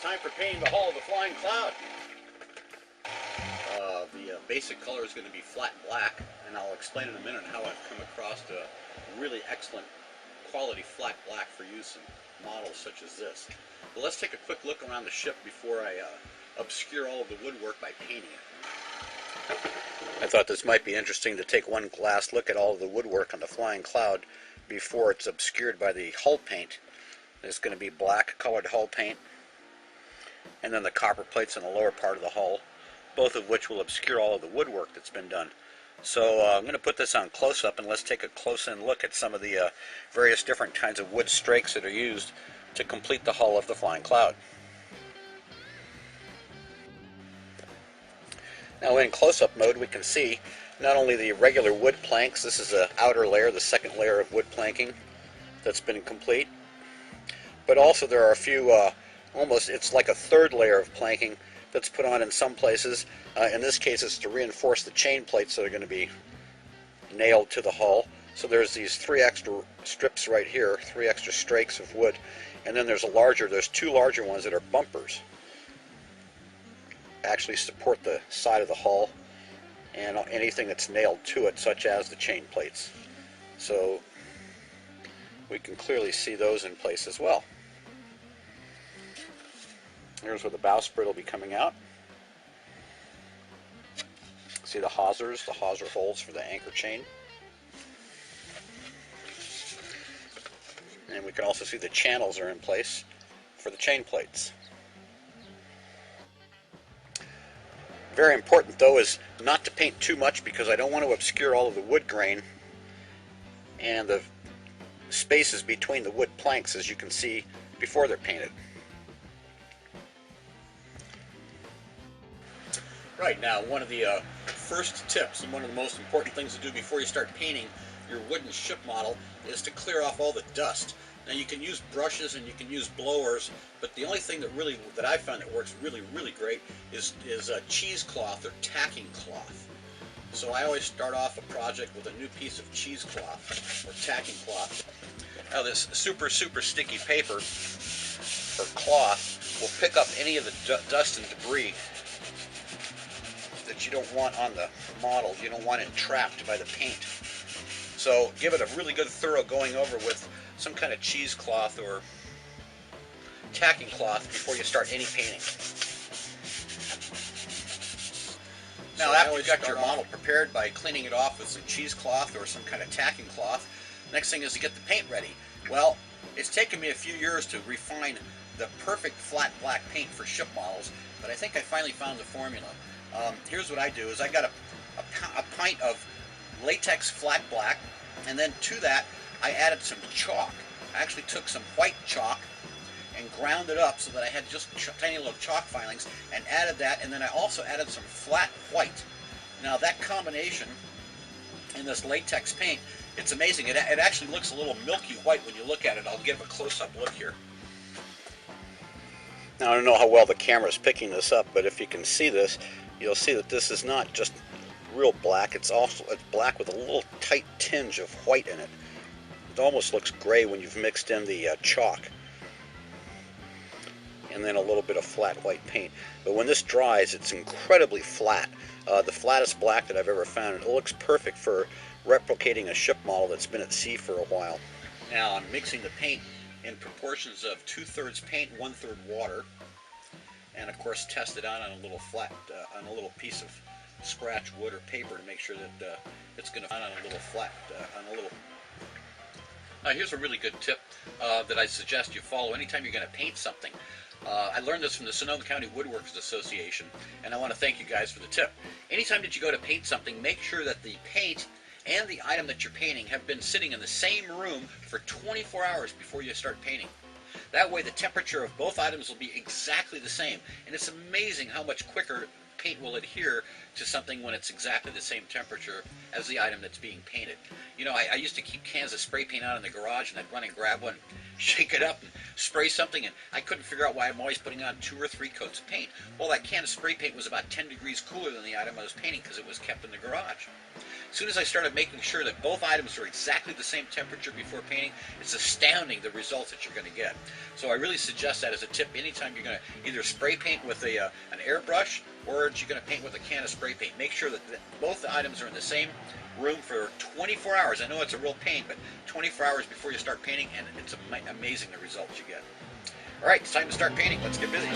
time for painting the hull of the Flying Cloud. The basic color is going to be flat black, and I'll explain in a minute how I've come across a really excellent quality flat black for use in models such as this. But let's take a quick look around the ship before I obscure all of the woodwork by painting it. I thought this might be interesting to take one last look at all of the woodwork on the Flying Cloud before it's obscured by the hull paint. There's going to be black colored hull paint, and then the copper plates on the lower part of the hull, both of which will obscure all of the woodwork that's been done. So I'm going to put this on close-up, and let's take a close-in look at some of the various different kinds of wood strakes that are used to complete the hull of the Flying Cloud. Now in close-up mode we can see not only the regular wood planks, this is the outer layer, the second layer of wood planking that's been complete, but also there are a few, it's like a third layer of planking that's put on in some places. In this case it's to reinforce the chain plates that are going to be nailed to the hull. So there's these 3 extra strips right here, 3 extra strakes of wood, and then there's 2 larger ones that are bumpers. Actually support the side of the hull and anything that's nailed to it, such as the chain plates. So we can clearly see those in place as well. Here's where the bowsprit will be coming out. See the hawser holes for the anchor chain. And we can also see the channels are in place for the chain plates. Very important though is not to paint too much, because I don't want to obscure all of the wood grain and the spaces between the wood planks, as you can see before they're painted. Right, now one of the first tips and one of the most important things to do before you start painting your wooden ship model is to clear off all the dust. Now you can use brushes and you can use blowers, but the only thing that I found that works really great is cheesecloth or tacking cloth. So I always start off a project with a new piece of cheesecloth or tacking cloth. Now this super sticky paper or cloth will pick up any of the dust and debris that you don't want on the model. You don't want it trapped by the paint. So give it a really good thorough going over with some kind of cheesecloth or tacking cloth before you start any painting. Now after you've got your model prepared by cleaning it off with some cheesecloth or some kind of tacking cloth, next thing is to get the paint ready. Well, it's taken me a few years to refine the perfect flat black paint for ship models, but I think I finally found the formula. Here's what I do is I got a pint of latex flat black, and then to that I added some chalk. I actually took some white chalk and ground it up so that I had just tiny little chalk filings, and added that, and then I also added some flat white. Now that combination in this latex paint, it's amazing. It actually looks a little milky white when you look at it. I'll give a close-up look here. Now I don't know how well the camera is picking this up, but if you can see this, you'll see that this is not just real black, it's black with a little tight tinge of white in it. It almost looks gray when you've mixed in the chalk and then a little bit of flat white paint. But when this dries, it's incredibly flat. The flattest black that I've ever found. It looks perfect for replicating a ship model that's been at sea for a while. Now I'm mixing the paint in proportions of 2/3 paint, 1/3 water, and of course test it out on a little on a little piece of scratch wood or paper to make sure that it's going to on a little flat on a little. Here's a really good tip that I suggest you follow anytime you're going to paint something. I learned this from the Sonoma County Woodworkers Association, and I want to thank you guys for the tip. Anytime that you go to paint something, make sure that the paint and the item that you're painting have been sitting in the same room for 24 hours before you start painting. That way the temperature of both items will be exactly the same, and it's amazing how much quicker paint will adhere to something when it's exactly the same temperature as the item that's being painted. You know, I used to keep cans of spray paint out in the garage, and I'd run and grab one, shake it up, and spray something, and I couldn't figure out why I'm always putting on 2 or 3 coats of paint. Well, that can of spray paint was about 10 degrees cooler than the item I was painting because it was kept in the garage. As soon as I started making sure that both items are exactly the same temperature before painting, it's astounding the results that you're going to get. So I really suggest that as a tip anytime you're going to either spray paint with an airbrush or you're going to paint with a can of spray paint. Make sure that both the items are in the same room for 24 hours. I know it's a real pain, but 24 hours before you start painting, and it's amazing the results you get. All right, it's time to start painting. Let's get busy.